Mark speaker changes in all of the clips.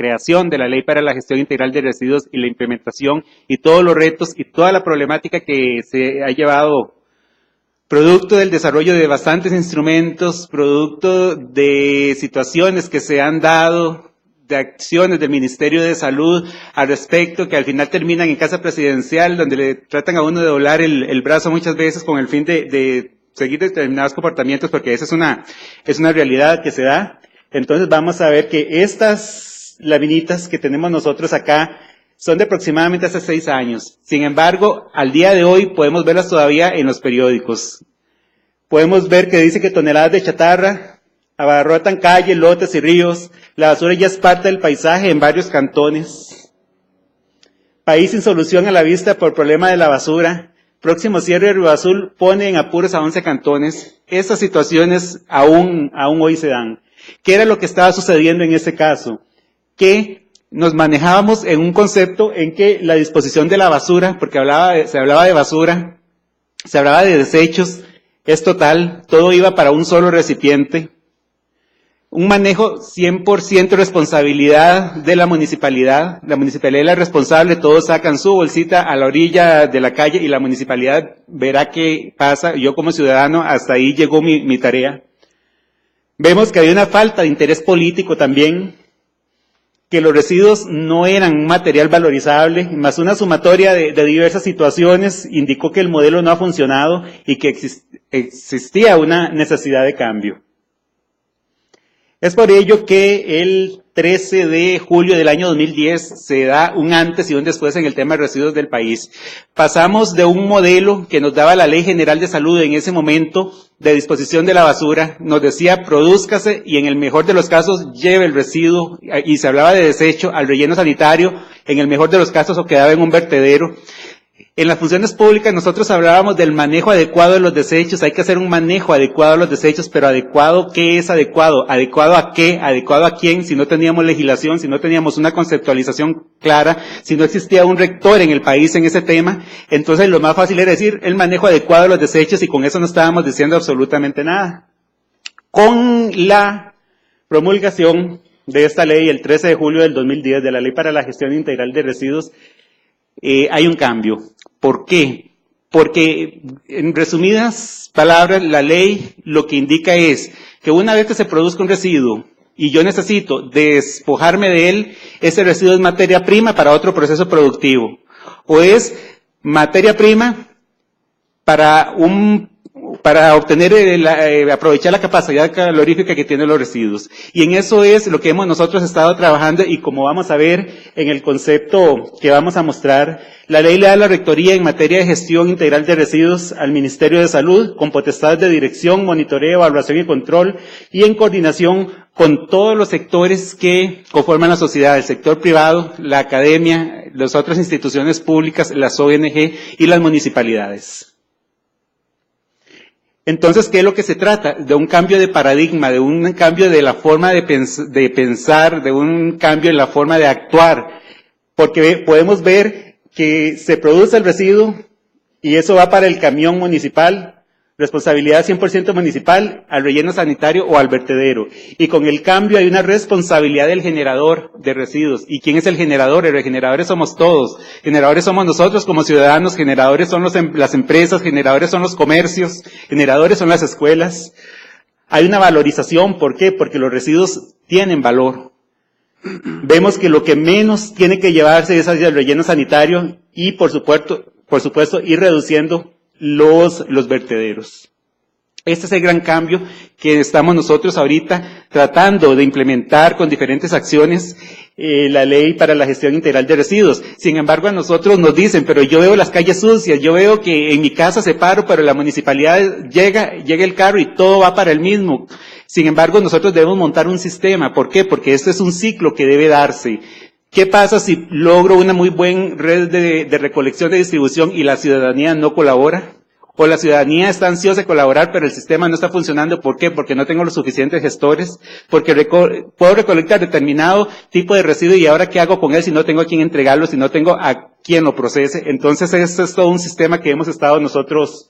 Speaker 1: creación de la Ley para la Gestión Integral de Residuos y la implementación y todos los retos y toda la problemática que se ha llevado producto del desarrollo de bastantes instrumentos, producto de situaciones que se han dado, de acciones del Ministerio de Salud al respecto, que al final terminan en casa presidencial, donde le tratan a uno de doblar el brazo muchas veces con el fin de seguir determinados comportamientos, porque esa es una realidad que se da. Entonces vamos a ver que estas laminitas que tenemos nosotros acá son de aproximadamente hace 6 años. Sin embargo, al día de hoy podemos verlas todavía en los periódicos. Podemos ver que dice que toneladas de chatarra abarrotan calles, lotes y ríos. La basura ya es parte del paisaje en varios cantones. País sin solución a la vista por problema de la basura. Próximo cierre de Río Azul pone en apuros a 11 cantones. Estas situaciones aún hoy se dan. ¿Qué era lo que estaba sucediendo en este caso? Que nos manejábamos en un concepto en que la disposición de la basura, porque se hablaba de basura, se hablaba de desechos, es total, todo iba para un solo recipiente. Un manejo 100% responsabilidad de la municipalidad es la responsable, todos sacan su bolsita a la orilla de la calle y la municipalidad verá qué pasa. Yo como ciudadano, hasta ahí llegó mi tarea. Vemos que hay una falta de interés político también, que los residuos no eran un material valorizable, más una sumatoria de diversas situaciones indicó que el modelo no ha funcionado y que existía una necesidad de cambio. Es por ello que el 13 de julio del año 2010 se da un antes y un después en el tema de residuos del país. Pasamos de un modelo que nos daba la Ley General de Salud en ese momento de disposición de la basura, nos decía produzcase y en el mejor de los casos lleve el residuo, y se hablaba de desecho al relleno sanitario, en el mejor de los casos o quedaba en un vertedero. En las funciones públicas nosotros hablábamos del manejo adecuado de los desechos, hay que hacer un manejo adecuado de los desechos, pero adecuado, ¿qué es adecuado? ¿Adecuado a qué? ¿Adecuado a quién? Si no teníamos legislación, si no teníamos una conceptualización clara, si no existía un rector en el país en ese tema, entonces lo más fácil era decir el manejo adecuado de los desechos y con eso no estábamos diciendo absolutamente nada. Con la promulgación de esta ley el 13 de julio del 2010, de la Ley para la Gestión Integral de Residuos, hay un cambio. ¿Por qué? Porque, en resumidas palabras, la ley lo que indica es que una vez que se produzca un residuo y yo necesito despojarme de él, ese residuo es materia prima para otro proceso productivo. O es materia prima para obtener, aprovechar la capacidad calorífica que tienen los residuos. Y en eso es lo que hemos nosotros estado trabajando y como vamos a ver en el concepto que vamos a mostrar, la ley le da la rectoría en materia de gestión integral de residuos al Ministerio de Salud, con potestades de dirección, monitoreo, evaluación y control, y en coordinación con todos los sectores que conforman la sociedad, el sector privado, la academia, las otras instituciones públicas, las ONG y las municipalidades. Entonces, ¿qué es lo que se trata? De un cambio de paradigma, de un cambio de la forma de pensar, de un cambio en la forma de actuar, porque podemos ver que se produce el residuo y eso va para el camión municipal, responsabilidad 100% municipal, al relleno sanitario o al vertedero. Y con el cambio hay una responsabilidad del generador de residuos. ¿Y quién es el generador? El generadores somos todos. Generadores somos nosotros como ciudadanos, generadores son las empresas, generadores son los comercios, generadores son las escuelas. Hay una valorización, ¿por qué? Porque los residuos tienen valor. Vemos que lo que menos tiene que llevarse es hacia el relleno sanitario y por supuesto ir reduciendo los vertederos. Este es el gran cambio que estamos nosotros ahorita tratando de implementar con diferentes acciones, la ley para la gestión integral de residuos. Sin embargo, a nosotros nos dicen, pero yo veo las calles sucias, yo veo que en mi casa se paro, pero la municipalidad llega el carro y todo va para el mismo. Sin embargo, nosotros debemos montar un sistema. ¿Por qué? Porque este es un ciclo que debe darse. ¿Qué pasa si logro una muy buena red de recolección y distribución y la ciudadanía no colabora? O la ciudadanía está ansiosa de colaborar, pero el sistema no está funcionando. ¿Por qué? Porque no tengo los suficientes gestores, porque puedo recolectar determinado tipo de residuo y ahora ¿qué hago con él si no tengo a quién entregarlo, si no tengo a quién lo procese? Entonces, este es todo un sistema que hemos estado nosotros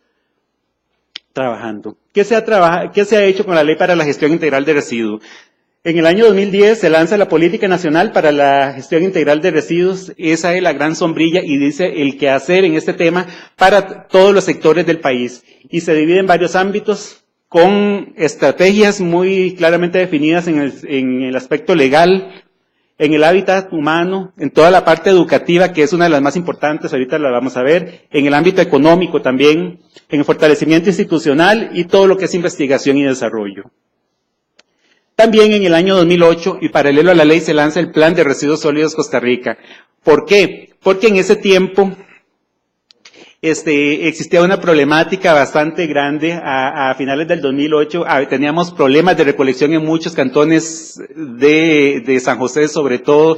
Speaker 1: trabajando. ¿Qué se ha hecho con la Ley para la Gestión Integral de Residuos? En el año 2010 se lanza la Política Nacional para la Gestión Integral de Residuos. Esa es la gran sombrilla y dice el quehacer en este tema para todos los sectores del país. Y se divide en varios ámbitos con estrategias muy claramente definidas en el aspecto legal, en el hábitat humano, en toda la parte educativa, que es una de las más importantes, ahorita la vamos a ver, en el ámbito económico también, en el fortalecimiento institucional y todo lo que es investigación y desarrollo. También en el año 2008, y paralelo a la ley, se lanza el Plan de Residuos Sólidos Costa Rica. ¿Por qué? Porque en ese tiempo existía una problemática bastante grande. A finales del 2008 teníamos problemas de recolección en muchos cantones de San José, sobre todo.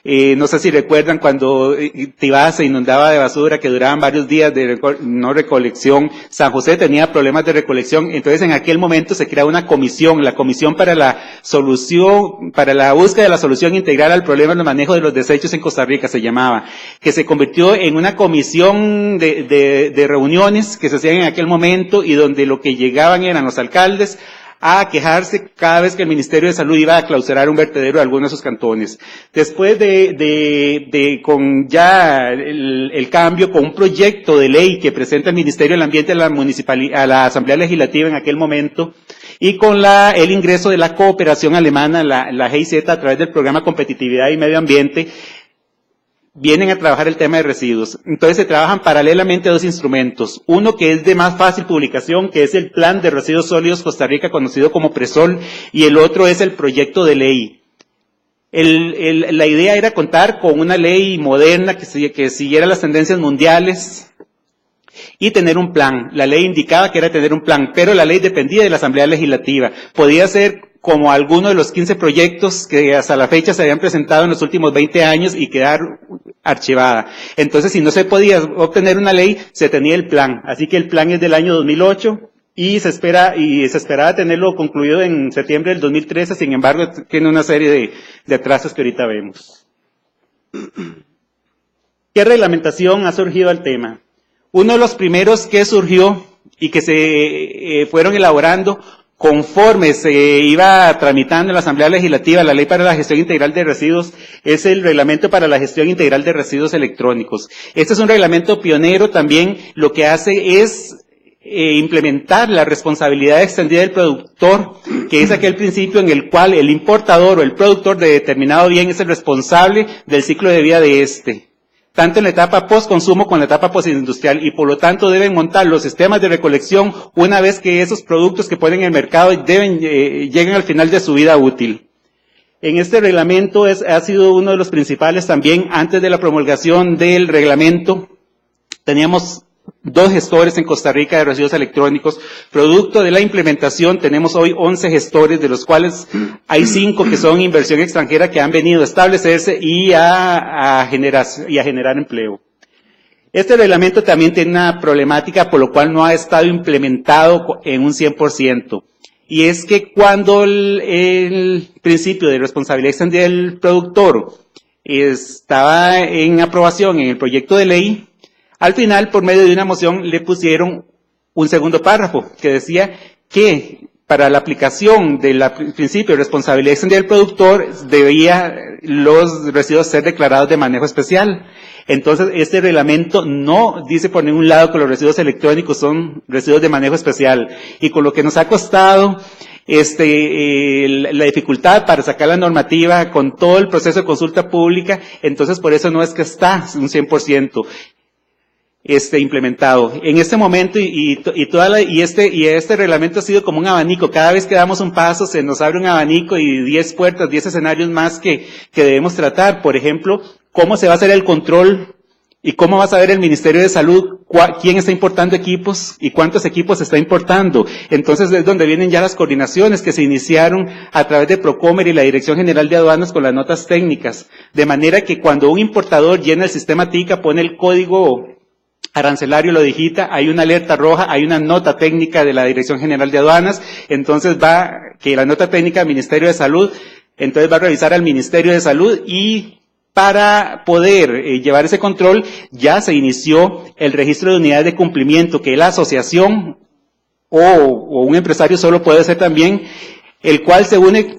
Speaker 1: No sé si recuerdan cuando Tibá se inundaba de basura, que duraban varios días de no recolección. San José tenía problemas de recolección, entonces en aquel momento se crea una comisión, la Comisión para la búsqueda de la solución integral al problema del manejo de los desechos en Costa Rica, se llamaba, que se convirtió en una comisión de reuniones que se hacían en aquel momento y donde lo que llegaban eran los alcaldes a quejarse cada vez que el Ministerio de Salud iba a clausurar un vertedero de alguno de sus cantones. Después con ya el cambio, con un proyecto de ley que presenta el Ministerio del Ambiente a la Asamblea Legislativa en aquel momento, y con el ingreso de la cooperación alemana, la GIZ, a través del programa Competitividad y Medio Ambiente, vienen a trabajar el tema de residuos. Entonces se trabajan paralelamente dos instrumentos. Uno que es de más fácil publicación, que es el Plan de Residuos Sólidos Costa Rica, conocido como PRESOL, y el otro es el proyecto de ley. La idea era contar con una ley moderna que siguiera las tendencias mundiales y tener un plan. La ley indicaba que era tener un plan, pero la ley dependía de la Asamblea Legislativa. Podía ser como alguno de los 15 proyectos que hasta la fecha se habían presentado en los últimos 20 años y quedar archivada. Entonces, si no se podía obtener una ley, se tenía el plan. Así que el plan es del año 2008 y se esperaba tenerlo concluido en septiembre del 2013, sin embargo, tiene una serie de atrasos que ahorita vemos. ¿Qué reglamentación ha surgido al tema? Uno de los primeros que surgió y que se fueron elaborando conforme se iba tramitando en la Asamblea Legislativa la Ley para la Gestión Integral de Residuos, es el Reglamento para la Gestión Integral de Residuos Electrónicos. Este es un reglamento pionero también, lo que hace es implementar la responsabilidad extendida del productor, que es aquel principio en el cual el importador o el productor de determinado bien es el responsable del ciclo de vida de este, tanto en la etapa post-consumo como en la etapa postindustrial, y por lo tanto deben montar los sistemas de recolección una vez que esos productos que ponen en el mercado lleguen al final de su vida útil. En este reglamento ha sido uno de los principales también. Antes de la promulgación del reglamento, teníamos 2 gestores en Costa Rica de residuos electrónicos. Producto de la implementación, tenemos hoy 11 gestores, de los cuales hay 5 que son inversión extranjera que han venido a establecerse y a generar empleo. Este reglamento también tiene una problemática por lo cual no ha estado implementado en un 100%. Y es que cuando el principio de responsabilidad extendida del productor estaba en aprobación en el proyecto de ley, al final, por medio de una moción, le pusieron un segundo párrafo que decía que para la aplicación del principio de responsabilidad extendida del productor, debía los residuos ser declarados de manejo especial. Entonces, este reglamento no dice por ningún lado que los residuos electrónicos son residuos de manejo especial. Y con lo que nos ha costado la dificultad para sacar la normativa con todo el proceso de consulta pública, entonces por eso no es que está un 100%. Implementado. En este momento este reglamento ha sido como un abanico. Cada vez que damos un paso se nos abre un abanico y 10 puertas, 10 escenarios más que debemos tratar. Por ejemplo, cómo se va a hacer el control y cómo va a saber el Ministerio de Salud quién está importando equipos y cuántos equipos se está importando. Entonces es donde vienen ya las coordinaciones que se iniciaron a través de Procomer y la Dirección General de Aduanas con las notas técnicas. De manera que cuando un importador llena el sistema TICA, pone el código arancelario, lo digita, hay una alerta roja, hay una nota técnica de la Dirección General de Aduanas, entonces que la nota técnica del Ministerio de Salud, entonces va a revisar al Ministerio de Salud, y para poder llevar ese control ya se inició el registro de unidades de cumplimiento, que la asociación o un empresario solo puede hacer también, el cual se une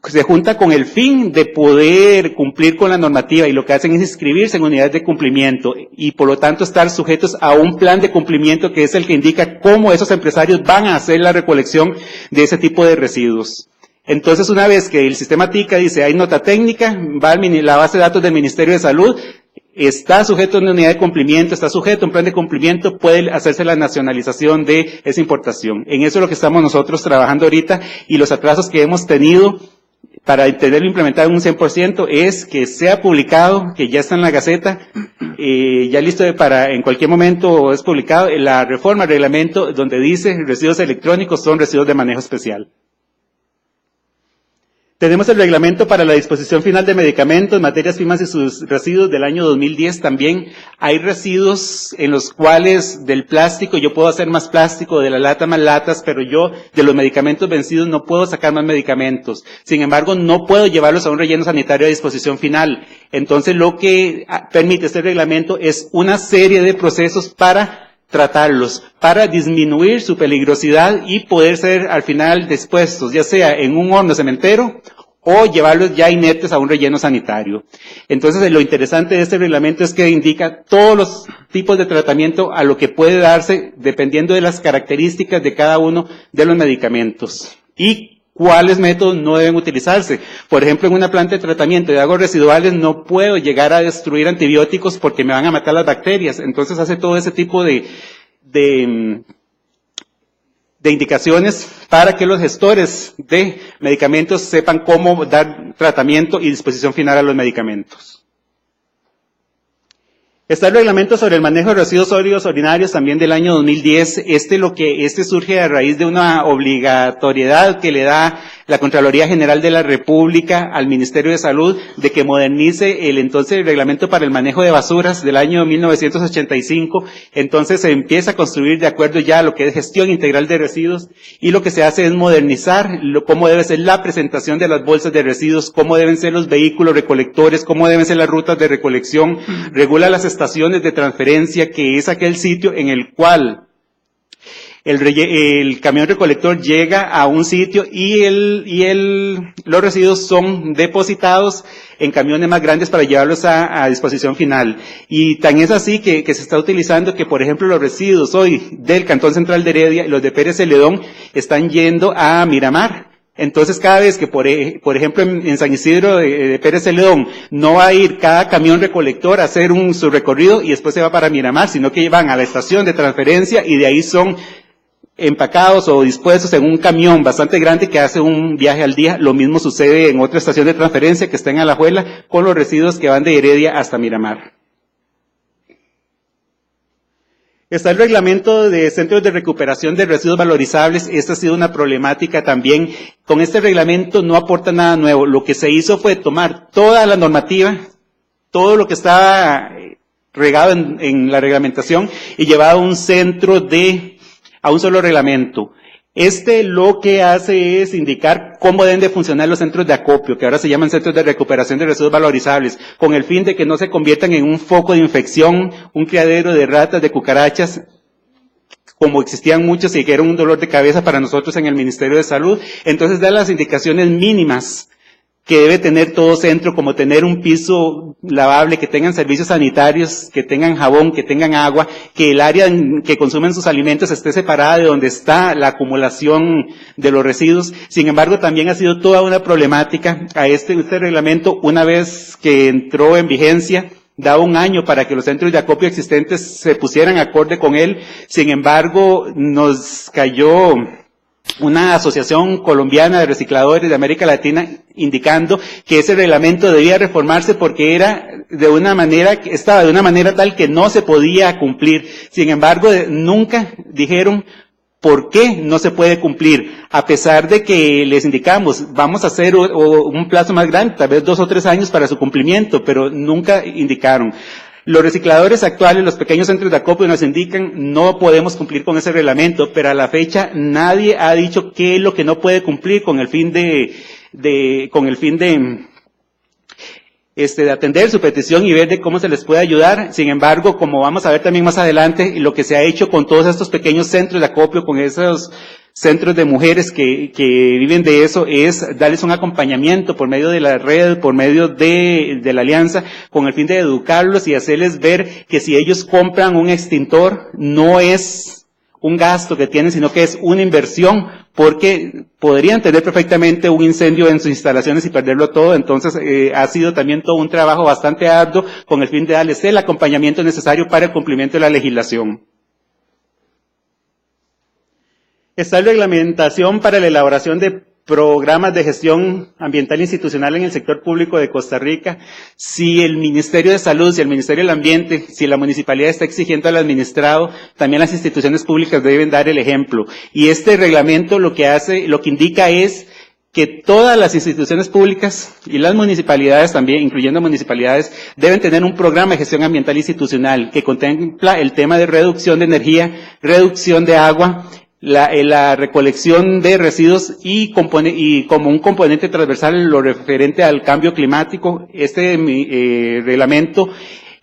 Speaker 1: se junta con el fin de poder cumplir con la normativa y lo que hacen es inscribirse en unidades de cumplimiento y por lo tanto estar sujetos a un plan de cumplimiento que es el que indica cómo esos empresarios van a hacer la recolección de ese tipo de residuos. Entonces, una vez que el sistema TICA dice hay nota técnica, va la base de datos del Ministerio de Salud, está sujeto a una unidad de cumplimiento, está sujeto a un plan de cumplimiento, puede hacerse la nacionalización de esa importación. En eso es lo que estamos nosotros trabajando ahorita y los atrasos que hemos tenido para tenerlo implementado en un 100% es que sea publicado, que ya está en la Gaceta, ya listo para en cualquier momento es publicado la reforma al reglamento donde dice residuos electrónicos son residuos de manejo especial. Tenemos el reglamento para la disposición final de medicamentos, materias primas y sus residuos del año 2010 también. Hay residuos en los cuales del plástico yo puedo hacer más plástico, de la lata más latas, pero yo de los medicamentos vencidos no puedo sacar más medicamentos. Sin embargo, no puedo llevarlos a un relleno sanitario a disposición final. Entonces, lo que permite este reglamento es una serie de procesos para tratarlos, para disminuir su peligrosidad y poder ser al final dispuestos, ya sea en un horno cementero o llevarlos ya inertes a un relleno sanitario. Entonces, lo interesante de este reglamento es que indica todos los tipos de tratamiento a lo que puede darse dependiendo de las características de cada uno de los medicamentos y cuáles métodos no deben utilizarse. Por ejemplo, en una planta de tratamiento de aguas residuales no puedo llegar a destruir antibióticos porque me van a matar las bacterias. Entonces hace todo ese tipo de indicaciones para que los gestores de medicamentos sepan cómo dar tratamiento y disposición final a los medicamentos. Está el reglamento sobre el manejo de residuos sólidos ordinarios también del año 2010. Este surge a raíz de una obligatoriedad que le da la Contraloría General de la República al Ministerio de Salud de que modernice el reglamento para el manejo de basuras del año 1985. Entonces se empieza a construir de acuerdo ya a lo que es gestión integral de residuos y lo que se hace es modernizar cómo debe ser la presentación de las bolsas de residuos, cómo deben ser los vehículos recolectores, cómo deben ser las rutas de recolección, regula las estaciones de transferencia, que es aquel sitio en el cual el camión recolector llega a un sitio y los residuos son depositados en camiones más grandes para llevarlos a disposición final. Y tan es así que se está utilizando que, por ejemplo, los residuos hoy del Cantón Central de Heredia y los de Pérez Celedón están yendo a Miramar. Entonces, cada vez que, por ejemplo, en San Isidro de Pérez Celedón, no va a ir cada camión recolector a hacer su recorrido y después se va para Miramar, sino que van a la estación de transferencia y de ahí son empacados o dispuestos en un camión bastante grande que hace un viaje al día. Lo mismo sucede en otra estación de transferencia que está en Alajuela con los residuos que van de Heredia hasta Miramar. Está el reglamento de centros de recuperación de residuos valorizables. Esta ha sido una problemática también. Con este reglamento no aporta nada nuevo. Lo que se hizo fue tomar toda la normativa, todo lo que estaba regado en la reglamentación y llevado a un a un solo reglamento. Lo que hace es indicar cómo deben de funcionar los centros de acopio, que ahora se llaman centros de recuperación de residuos valorizables, con el fin de que no se conviertan en un foco de infección, un criadero de ratas, de cucarachas, como existían muchos y que era un dolor de cabeza para nosotros en el Ministerio de Salud. Entonces da las indicaciones mínimas que debe tener todo centro, como tener un piso lavable, que tengan servicios sanitarios, que tengan jabón, que tengan agua, que el área en que consumen sus alimentos esté separada de donde está la acumulación de los residuos. Sin embargo, también ha sido toda una problemática a este reglamento, una vez que entró en vigencia, daba un año para que los centros de acopio existentes se pusieran acorde con él. Sin embargo, nos cayó una asociación colombiana de recicladores de América Latina indicando que ese reglamento debía reformarse porque estaba de una manera tal que no se podía cumplir. Sin embargo, nunca dijeron por qué no se puede cumplir, a pesar de que les indicamos, vamos a hacer un plazo más grande, tal vez 2 o 3 años para su cumplimiento, pero nunca indicaron. Los recicladores actuales, los pequeños centros de acopio nos indican, no podemos cumplir con ese reglamento, pero a la fecha nadie ha dicho qué es lo que no puede cumplir con el fin de atender su petición y ver de cómo se les puede ayudar. Sin embargo, como vamos a ver también más adelante, lo que se ha hecho con todos estos pequeños centros de acopio, con esos centros de mujeres que viven de eso, es darles un acompañamiento por medio de la red, por medio de la alianza, con el fin de educarlos y hacerles ver que si ellos compran un extintor, no es un gasto que tienen, sino que es una inversión, porque podrían tener perfectamente un incendio en sus instalaciones y perderlo todo. Entonces, ha sido también todo un trabajo bastante arduo con el fin de darles el acompañamiento necesario para el cumplimiento de la legislación. Esta reglamentación para la elaboración de programas de gestión ambiental institucional en el sector público de Costa Rica. Si el Ministerio de Salud, si el Ministerio del Ambiente, si la municipalidad está exigiendo al administrado, también las instituciones públicas deben dar el ejemplo. Y este reglamento lo que indica es que todas las instituciones públicas y las municipalidades también, incluyendo municipalidades, deben tener un programa de gestión ambiental institucional que contempla el tema de reducción de energía, reducción de agua, la recolección de residuos y como un componente transversal lo referente al cambio climático. Este reglamento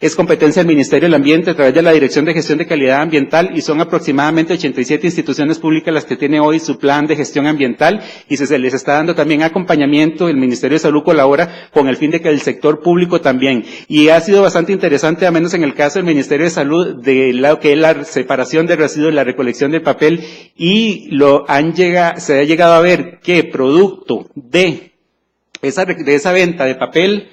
Speaker 1: es competencia del Ministerio del Ambiente a través de la Dirección de Gestión de Calidad Ambiental y son aproximadamente 87 instituciones públicas las que tiene hoy su plan de gestión ambiental y se les está dando también acompañamiento. El Ministerio de Salud colabora con el fin de que el sector público también. Y ha sido bastante interesante, al menos en el caso del Ministerio de Salud, de lo que es la separación de residuos, la recolección de papel y se ha llegado a ver que producto de esa venta de papel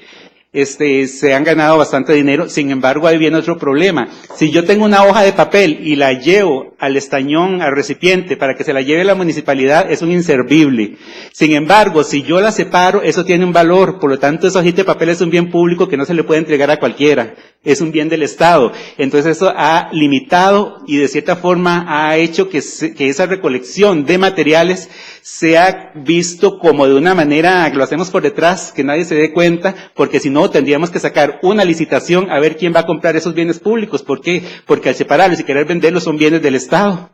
Speaker 1: se han ganado bastante dinero. Sin embargo, ahí viene otro problema. Si yo tengo una hoja de papel y la llevo al estañón, al recipiente, para que se la lleve la municipalidad, es un inservible. Sin embargo, si yo la separo, eso tiene un valor. Por lo tanto, esa hojita de papel es un bien público que no se le puede entregar a cualquiera. Es un bien del Estado. Entonces, eso ha limitado y de cierta forma ha hecho que esa recolección de materiales sea visto como de una manera que lo hacemos por detrás, que nadie se dé cuenta, porque si no tendríamos que sacar una licitación a ver quién va a comprar esos bienes públicos. ¿Por qué? Porque al separarlos y querer venderlos son bienes del Estado.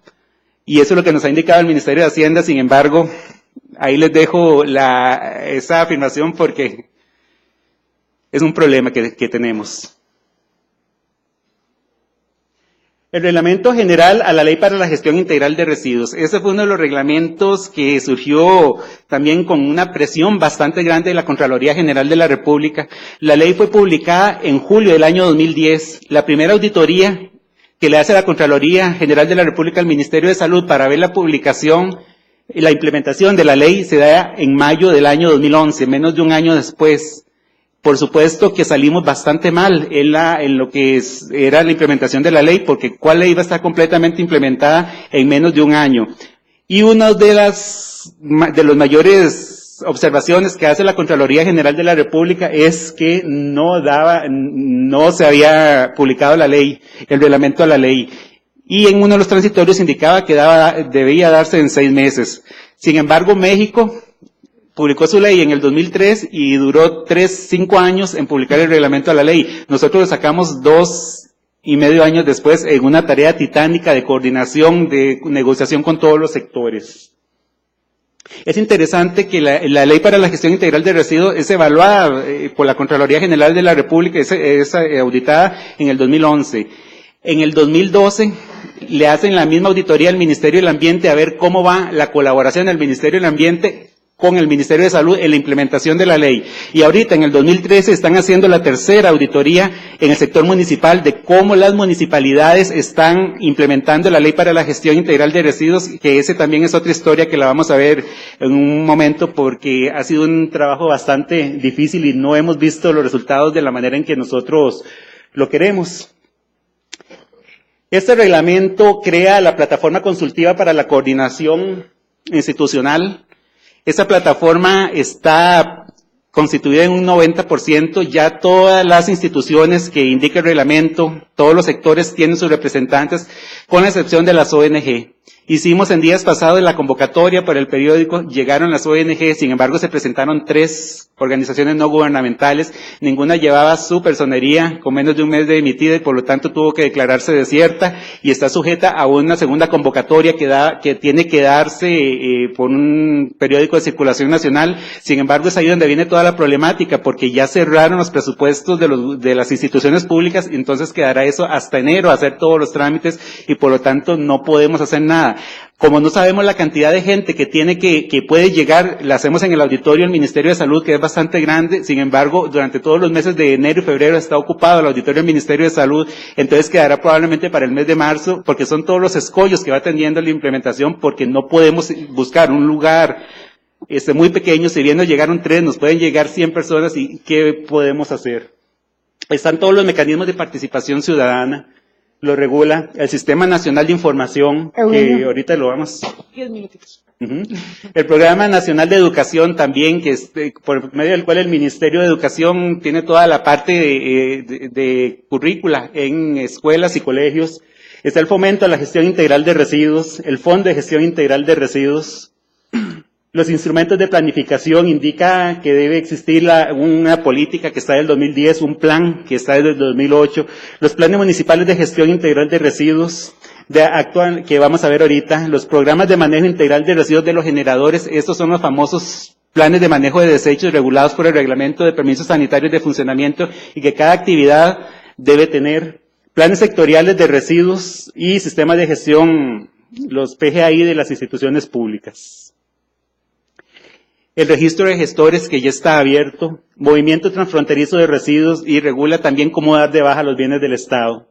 Speaker 1: Y eso es lo que nos ha indicado el Ministerio de Hacienda. Sin embargo, ahí les dejo esa afirmación porque es un problema que tenemos. El reglamento general a la ley para la gestión integral de residuos. Ese fue uno de los reglamentos que surgió también con una presión bastante grande de la Contraloría General de la República. La ley fue publicada en julio del año 2010. La primera auditoría que le hace la Contraloría General de la República al Ministerio de Salud para ver la publicación y la implementación de la ley se da en mayo del año 2011, menos de un año después. Por supuesto que salimos bastante mal en lo que era la implementación de la ley, porque ¿cuál ley iba a estar completamente implementada en menos de un año? Y una de las mayores observaciones que hace la Contraloría General de la República es que no se había publicado la ley, el reglamento a la ley. Y en uno de los transitorios indicaba que debía darse en 6 meses. Sin embargo, México publicó su ley en el 2003 y duró 5 años en publicar el reglamento a la ley. Nosotros lo sacamos 2.5 años después en una tarea titánica de coordinación, de negociación con todos los sectores. Es interesante que la ley para la gestión integral de residuos es evaluada por la Contraloría General de la República, es auditada en el 2011. En el 2012 le hacen la misma auditoría al Ministerio del Ambiente a ver cómo va la colaboración del Ministerio del Ambiente con el Ministerio de Salud en la implementación de la ley. Y ahorita, en el 2013, están haciendo la tercera auditoría en el sector municipal de cómo las municipalidades están implementando la ley para la gestión integral de residuos, que ese también es otra historia que la vamos a ver en un momento, porque ha sido un trabajo bastante difícil y no hemos visto los resultados de la manera en que nosotros lo queremos. Este reglamento crea la plataforma consultiva para la coordinación institucional. Esa plataforma está constituida en un 90%, ya todas las instituciones que indica el reglamento, todos los sectores tienen sus representantes, con la excepción de las ONG. Hicimos en días pasados la convocatoria para el periódico, llegaron las ONG, sin embargo se presentaron 3 organizaciones no gubernamentales, ninguna llevaba su personería con menos de un mes de emitida y por lo tanto tuvo que declararse desierta y está sujeta a una segunda convocatoria que tiene que darse por un periódico de circulación nacional. Sin embargo, es ahí donde viene toda la problemática, porque ya cerraron los presupuestos de las instituciones públicas, y entonces quedará eso hasta enero, hacer todos los trámites y por lo tanto no podemos hacer nada. Como no sabemos la cantidad de gente que tiene que puede llegar, la hacemos en el auditorio del Ministerio de Salud, que es bastante grande. Sin embargo, durante todos los meses de enero y febrero está ocupado el auditorio del Ministerio de Salud, entonces quedará probablemente para el mes de marzo, porque son todos los escollos que va atendiendo la implementación, porque no podemos buscar un lugar muy pequeño. Si bien nos llegaron 3, nos pueden llegar 100 personas, ¿y qué podemos hacer? Están todos los mecanismos de participación ciudadana, lo regula el Sistema Nacional de Información, que ahorita lo vamos.
Speaker 2: 10 minutitos.
Speaker 1: El Programa Nacional de Educación también, que es por medio del cual el Ministerio de Educación tiene toda la parte de currícula en escuelas y colegios. Está el Fomento a la Gestión Integral de Residuos, el Fondo de Gestión Integral de Residuos. Los instrumentos de planificación indica que debe existir una política que está del 2010, un plan que está desde el 2008, los planes municipales de gestión integral de residuos, que vamos a ver ahorita, los programas de manejo integral de residuos de los generadores. Estos son los famosos planes de manejo de desechos regulados por el Reglamento de Permisos Sanitarios de Funcionamiento, y que cada actividad debe tener planes sectoriales de residuos y sistemas de gestión, los PGI de las instituciones públicas. El registro de gestores, que ya está abierto, movimiento transfronterizo de residuos, y regula también cómo dar de baja los bienes del Estado.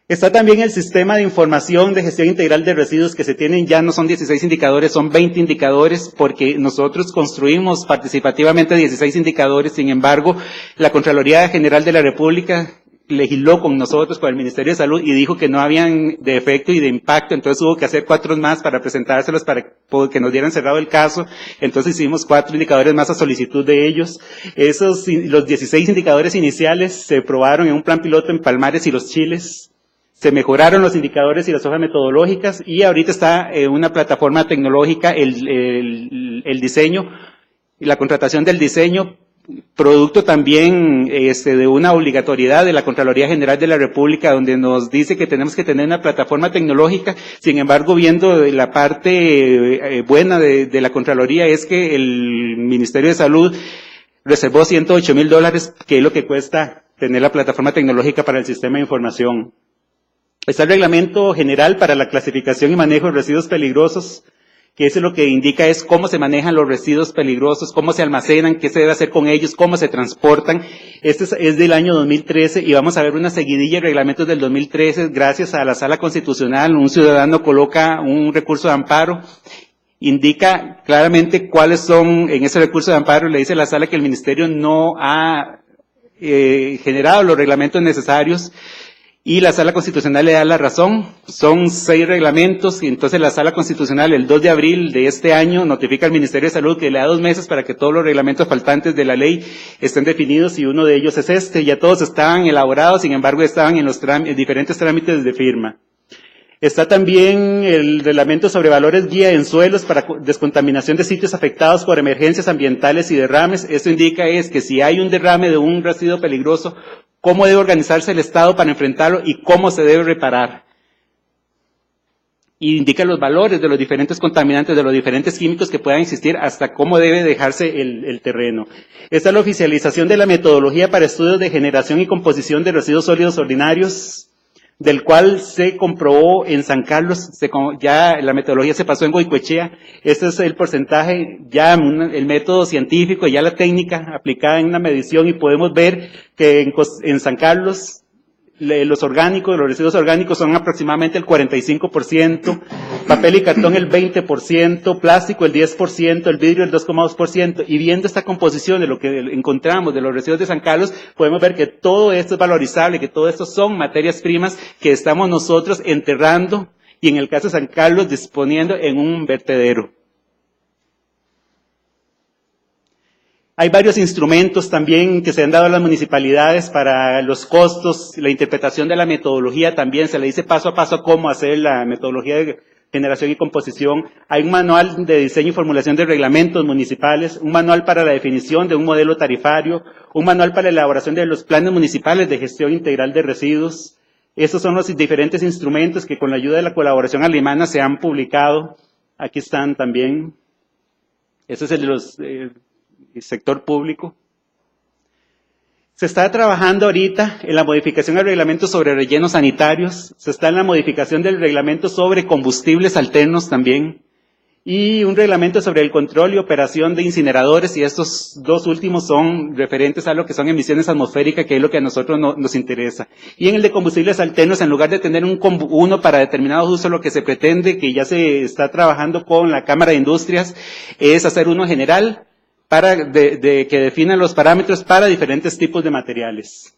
Speaker 1: Está también el sistema de información de gestión integral de residuos, que se tienen, ya no son 16 indicadores, son 20 indicadores, porque nosotros construimos participativamente 16 indicadores. Sin embargo, la Contraloría General de la República legisló con nosotros, con el Ministerio de Salud, y dijo que no habían de efecto y de impacto. Entonces hubo que hacer 4 más para presentárselos para que nos dieran cerrado el caso. Entonces hicimos 4 indicadores más a solicitud de ellos. Los 16 indicadores iniciales se probaron en un plan piloto en Palmares y Los Chiles. Se mejoraron los indicadores y las hojas metodológicas, y ahorita está en una plataforma tecnológica el diseño y la contratación del diseño, producto también de una obligatoriedad de la Contraloría General de la República, donde nos dice que tenemos que tener una plataforma tecnológica. Sin embargo, viendo la parte buena de la Contraloría, es que el Ministerio de Salud reservó $108,000, que es lo que cuesta tener la plataforma tecnológica para el sistema de información. Está el Reglamento General para la Clasificación y Manejo de Residuos Peligrosos, que eso lo que indica es cómo se manejan los residuos peligrosos, cómo se almacenan, qué se debe hacer con ellos, cómo se transportan. Este es del año 2013, y vamos a ver una seguidilla de reglamentos del 2013. Gracias a la Sala Constitucional, un ciudadano coloca un recurso de amparo, indica claramente cuáles son, en ese recurso de amparo le dice a la Sala que el Ministerio no ha generado los reglamentos necesarios, y la Sala Constitucional le da la razón. Son 6 reglamentos, y entonces la Sala Constitucional el 2 de abril de este año notifica al Ministerio de Salud que le da 2 meses para que todos los reglamentos faltantes de la ley estén definidos, y uno de ellos es este. Ya todos estaban elaborados, sin embargo estaban en los diferentes trámites de firma. Está también el reglamento sobre valores guía en suelos para descontaminación de sitios afectados por emergencias ambientales y derrames. Esto indica es que si hay un derrame de un residuo peligroso, cómo debe organizarse el Estado para enfrentarlo y cómo se debe reparar. Y indica los valores de los diferentes contaminantes, de los diferentes químicos que puedan existir, hasta cómo debe dejarse el terreno. Esta es la oficialización de la metodología para estudios de generación y composición de residuos sólidos ordinarios, del cual se comprobó en San Carlos, ya la metodología se pasó en Goicoechea. Este es el porcentaje, ya el método científico, ya la técnica aplicada en una medición, y podemos ver que en San Carlos los residuos orgánicos son aproximadamente el 45%, papel y cartón el 20%, plástico el 10%, el vidrio el 2,2%, y viendo esta composición de lo que encontramos de los residuos de San Carlos, podemos ver que todo esto es valorizable, que todo esto son materias primas que estamos nosotros enterrando, y en el caso de San Carlos disponiendo en un vertedero. Hay varios instrumentos también que se han dado a las municipalidades para los costos, la interpretación de la metodología también, se le dice paso a paso cómo hacer la metodología de generación y composición. Hay un manual de diseño y formulación de reglamentos municipales, un manual para la definición de un modelo tarifario, un manual para la elaboración de los planes municipales de gestión integral de residuos. Estos son los diferentes instrumentos que con la ayuda de la colaboración alemana se han publicado. Aquí están también. Este es el de los... sector público. Se está trabajando ahorita en la modificación del reglamento sobre rellenos sanitarios, se está en la modificación del reglamento sobre combustibles alternos también, y un reglamento sobre el control y operación de incineradores, y estos dos últimos son referentes a lo que son emisiones atmosféricas, que es lo que a nosotros nos interesa. Y en el de combustibles alternos, en lugar de tener uno para determinados usos, lo que se pretende, que ya se está trabajando con la Cámara de Industrias, es hacer uno general para que defina los parámetros para diferentes tipos de materiales.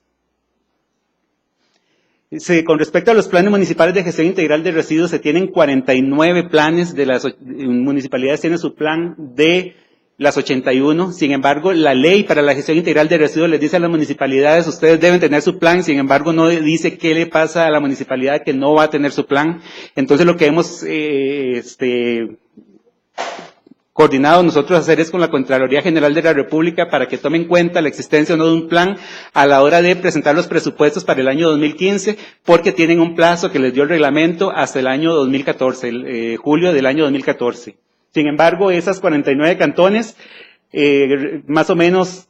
Speaker 1: Con respecto a los planes municipales de gestión integral de residuos, se tienen 49 planes, de las municipalidades tienen su plan de las 81. Sin embargo, la ley para la gestión integral de residuos les dice a las municipalidades, ustedes deben tener su plan, sin embargo, no dice qué le pasa a la municipalidad que no va a tener su plan. Entonces, lo que hemos coordinado nosotros hacer es con la Contraloría General de la República para que tomen en cuenta la existencia o no de un plan a la hora de presentar los presupuestos para el año 2015, porque tienen un plazo que les dio el reglamento hasta el año 2014, julio del año 2014. Sin embargo, esas 49 cantones, más o menos,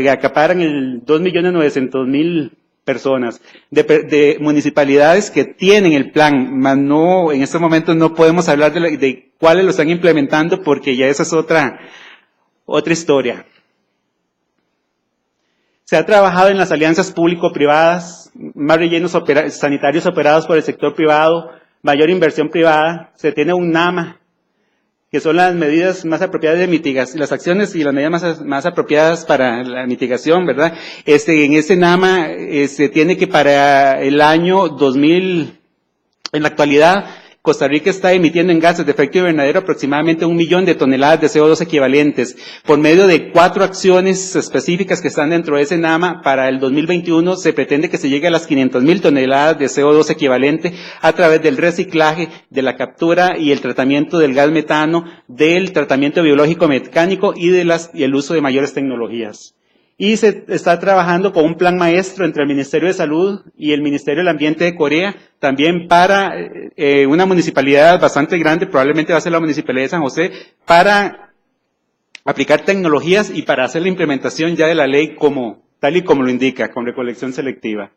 Speaker 1: acaparan el 2.900.000 personas de municipalidades que tienen el plan, mas no, en este momento no podemos hablar de cuáles lo están implementando porque ya esa es otra historia. Se ha trabajado en las alianzas público-privadas, más rellenos sanitarios operados por el sector privado, mayor inversión privada, se tiene un NAMA, que son las medidas más apropiadas de mitigación, las acciones y las medidas más apropiadas para la mitigación, ¿verdad? En ese NAMA se tiene que para el año 2000, en la actualidad, Costa Rica está emitiendo en gases de efecto invernadero aproximadamente 1 millón de toneladas de CO2 equivalentes. Por medio de 4 acciones específicas que están dentro de ese NAMA, para el 2021 se pretende que se llegue a las 500.000 toneladas de CO2 equivalente a través del reciclaje, de la captura y el tratamiento del gas metano, del tratamiento biológico mecánico y el uso de mayores tecnologías. Y se está trabajando con un plan maestro entre el Ministerio de Salud y el Ministerio del Ambiente de Corea, también para una municipalidad bastante grande, probablemente va a ser la Municipalidad de San José, para aplicar tecnologías y para hacer la implementación ya de la ley tal y como lo indica, con recolección selectiva.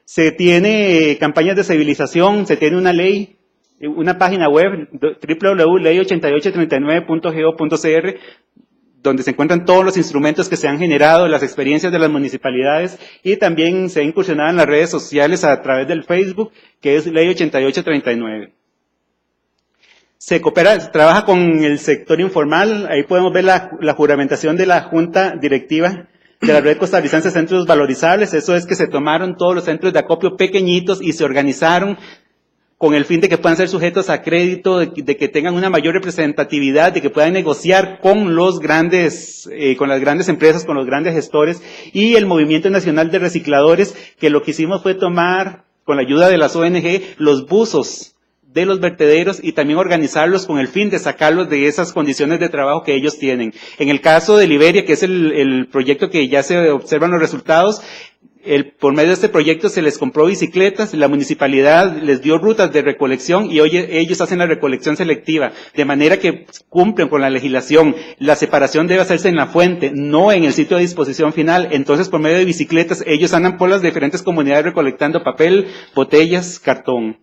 Speaker 1: Se tiene campañas de civilización, se tiene una ley, una página web, www.ley8839.go.cr, donde se encuentran todos los instrumentos que se han generado, las experiencias de las municipalidades, y también se ha incursionado en las redes sociales a través del Facebook, que es Ley 8839. Se trabaja con el sector informal, ahí podemos ver la juramentación de la Junta Directiva de la Red Costarricense de Centros Valorizables. Eso es que se tomaron todos los centros de acopio pequeñitos y se organizaron con el fin de que puedan ser sujetos a crédito, de que tengan una mayor representatividad, de que puedan negociar con las grandes empresas, con los grandes gestores, y el Movimiento Nacional de Recicladores, que lo que hicimos fue tomar, con la ayuda de las ONG, los buzos de los vertederos y también organizarlos con el fin de sacarlos de esas condiciones de trabajo que ellos tienen. En el caso de Liberia, que es el proyecto que ya se observan los resultados, por medio de este proyecto se les compró bicicletas, la municipalidad les dio rutas de recolección y hoy ellos hacen la recolección selectiva, de manera que cumplen con la legislación. La separación debe hacerse en la fuente, no en el sitio de disposición final. Entonces, por medio de bicicletas, ellos andan por las diferentes comunidades recolectando papel, botellas, cartón.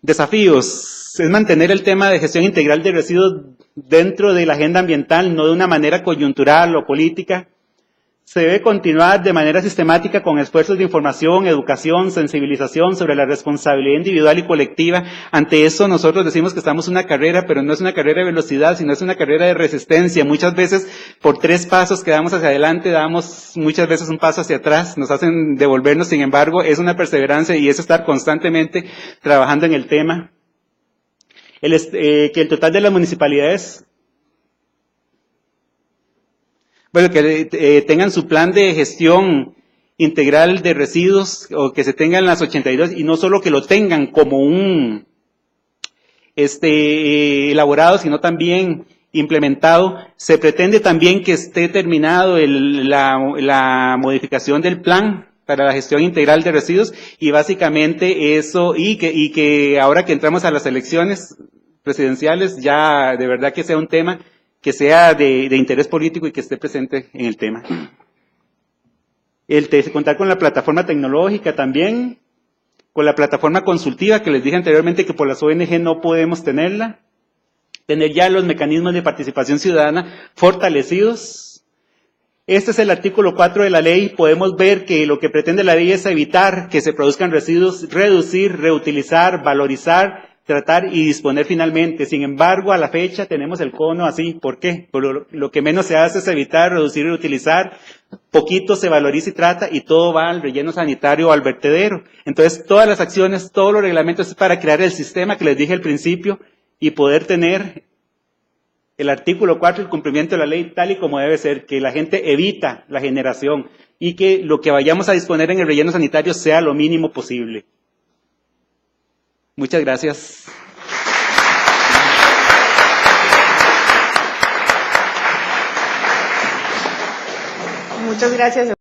Speaker 1: Desafíos. Es mantener el tema de gestión integral de residuos dentro de la agenda ambiental, no de una manera coyuntural o política. Se debe continuar de manera sistemática con esfuerzos de información, educación, sensibilización sobre la responsabilidad individual y colectiva. Ante eso nosotros decimos que estamos en una carrera, pero no es una carrera de velocidad, sino es una carrera de resistencia. Muchas veces por 3 pasos que damos hacia adelante, damos muchas veces un paso hacia atrás, nos hacen devolvernos. Sin embargo, es una perseverancia y es estar constantemente trabajando en el tema. Que el total de las municipalidades, que tengan su plan de gestión integral de residuos, o que se tengan las 82, y no solo que lo tengan como elaborado, sino también implementado. Se pretende también que esté terminado la modificación del plan para la gestión integral de residuos, y básicamente eso, y que ahora que entramos a las elecciones presidenciales, ya de verdad que sea un tema que sea de interés político y que esté presente en el tema. Contar con la plataforma tecnológica también, con la plataforma consultiva que les dije anteriormente que por las ONG no podemos tenerla, tener ya los mecanismos de participación ciudadana fortalecidos. Este es el artículo 4 de la ley. Podemos ver que lo que pretende la ley es evitar que se produzcan residuos, reducir, reutilizar, valorizar, tratar y disponer finalmente. Sin embargo, a la fecha tenemos el cono así. ¿Por qué? Por lo que menos se hace es evitar, reducir y reutilizar. Poquito se valoriza y trata y todo va al relleno sanitario o al vertedero. Entonces, todas las acciones, todos los reglamentos es para crear el sistema que les dije al principio y poder tener el artículo 4, el cumplimiento de la ley tal y como debe ser, que la gente evita la generación y que lo que vayamos a disponer en el relleno sanitario sea lo mínimo posible. Muchas gracias.
Speaker 2: Muchas gracias.